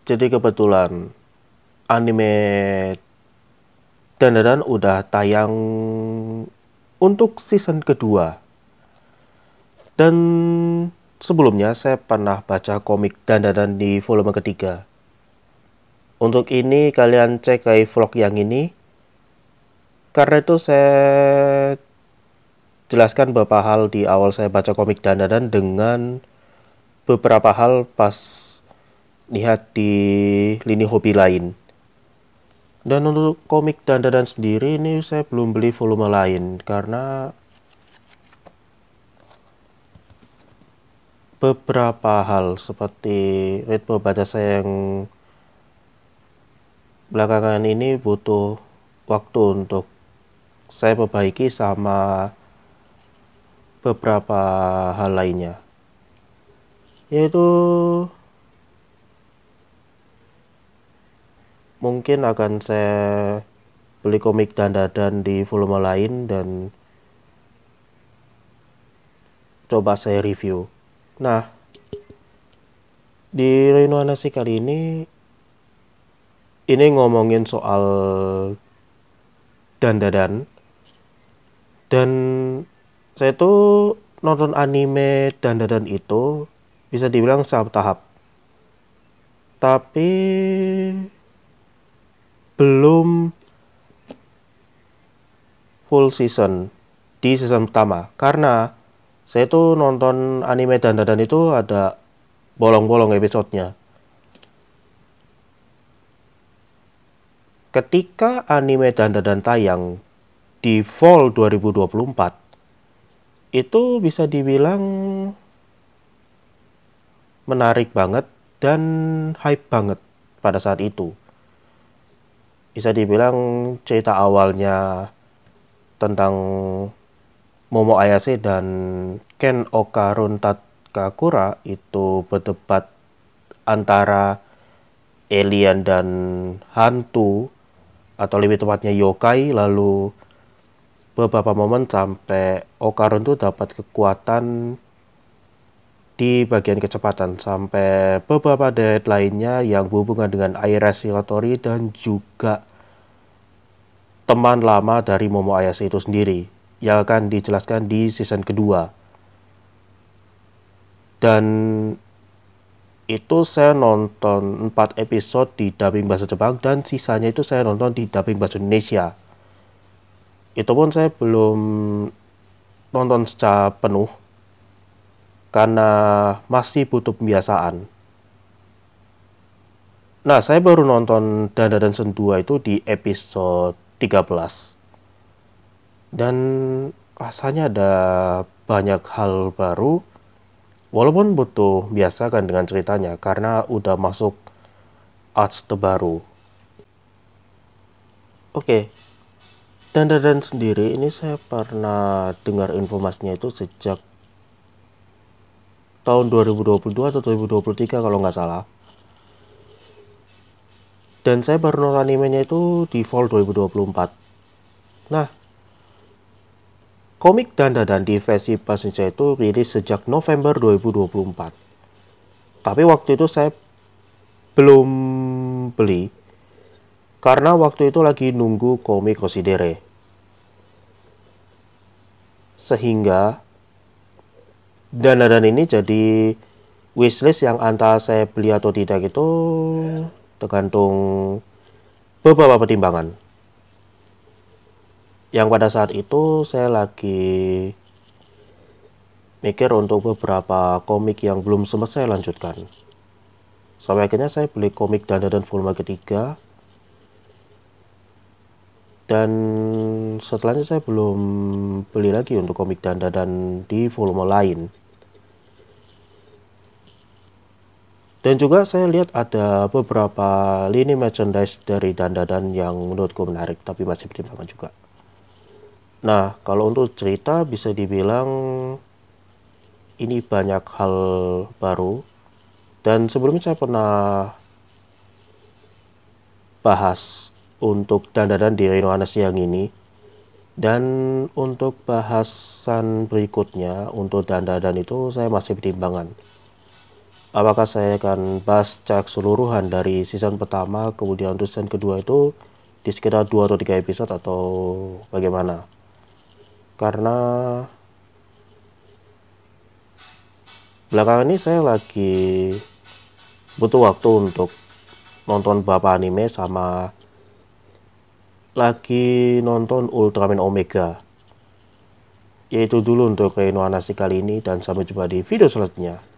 Jadi kebetulan anime Dandadan udah tayang untuk season kedua. Dan sebelumnya saya pernah baca komik Dandadan di volume ketiga. Untuk ini kalian cek ke vlog yang ini. Karena itu saya jelaskan beberapa hal di awal saya baca komik Dandadan dengan beberapa hal pas lihat di lini hobi lain. Dan untuk komik Dandadan sendiri ini saya belum beli volume lain karena beberapa hal seperti ritme baca saya yang belakangan ini butuh waktu untuk saya perbaiki sama beberapa hal lainnya. Yaitu mungkin akan saya beli komik Dandadan di volume lain dan coba saya review. Nah, di Reno Anasi kali ini ngomongin soal Dandadan. Dan saya tuh nonton anime Dandadan itu bisa dibilang secara tahap. Tapi belum full season di season pertama. Karena saya tuh nonton anime Dandadan itu ada bolong-bolong episodenya. Ketika anime Dandadan tayang di fall 2024, itu bisa dibilang menarik banget dan hype banget pada saat itu. Bisa dibilang cerita awalnya tentang Momo Ayase dan Ken Okarun Tatkakura itu berdebat antara alien dan hantu, atau lebih tepatnya yokai. Lalu beberapa momen sampai Okarun tuh dapat kekuatan di bagian kecepatan, sampai beberapa dead lainnya yang berhubungan dengan air respiratory dan juga teman lama dari Momo Ayase itu sendiri yang akan dijelaskan di season kedua. Dan itu saya nonton 4 episode di dubbing bahasa Jepang dan sisanya itu saya nonton di dubbing bahasa Indonesia. Itu pun saya belum nonton secara penuh karena masih butuh pembiasaan. Nah, saya baru nonton Dandadan Season 2 itu di episode 13. Dan rasanya ada banyak hal baru. Walaupun butuh biasa kan dengan ceritanya karena udah masuk arts terbaru. Oke. Dandadan sendiri ini saya pernah dengar informasinya itu sejak tahun 2022 atau 2023 kalau nggak salah. Dan saya baru nonton animenya itu di fall 2024. Nah, komik Dandadan di versi bahasa Indonesia itu rilis sejak November 2024. Tapi waktu itu saya belum beli karena waktu itu lagi nunggu komik Rosidere. Sehingga Dandadan ini jadi wishlist yang antara saya beli atau tidak itu tergantung beberapa pertimbangan. Yang pada saat itu saya lagi mikir untuk beberapa komik yang belum sempat saya lanjutkan. Sampai akhirnya saya beli komik Dandadan volume ketiga. Dan setelahnya saya belum beli lagi untuk komik Dandadan di volume lain. Dan juga saya lihat ada beberapa lini merchandise dari Dandadan yang menurutku menarik, tapi masih pertimbangan juga. Nah, kalau untuk cerita bisa dibilang ini banyak hal baru. Dan sebelumnya saya pernah bahas untuk Dandadan di Reno Anasi yang ini. Dan untuk bahasan berikutnya untuk Dandadan itu saya masih pertimbangan. apakah saya akan bahas secara keseluruhan dari season pertama, kemudian untuk season kedua itu di sekitar 2 atau 3 episode atau bagaimana? Karena belakangan ini saya lagi butuh waktu untuk nonton beberapa anime sama lagi nonton Ultraman Omega. Yaitu dulu untuk Reino Anasi kali ini, dan sampai jumpa di video selanjutnya.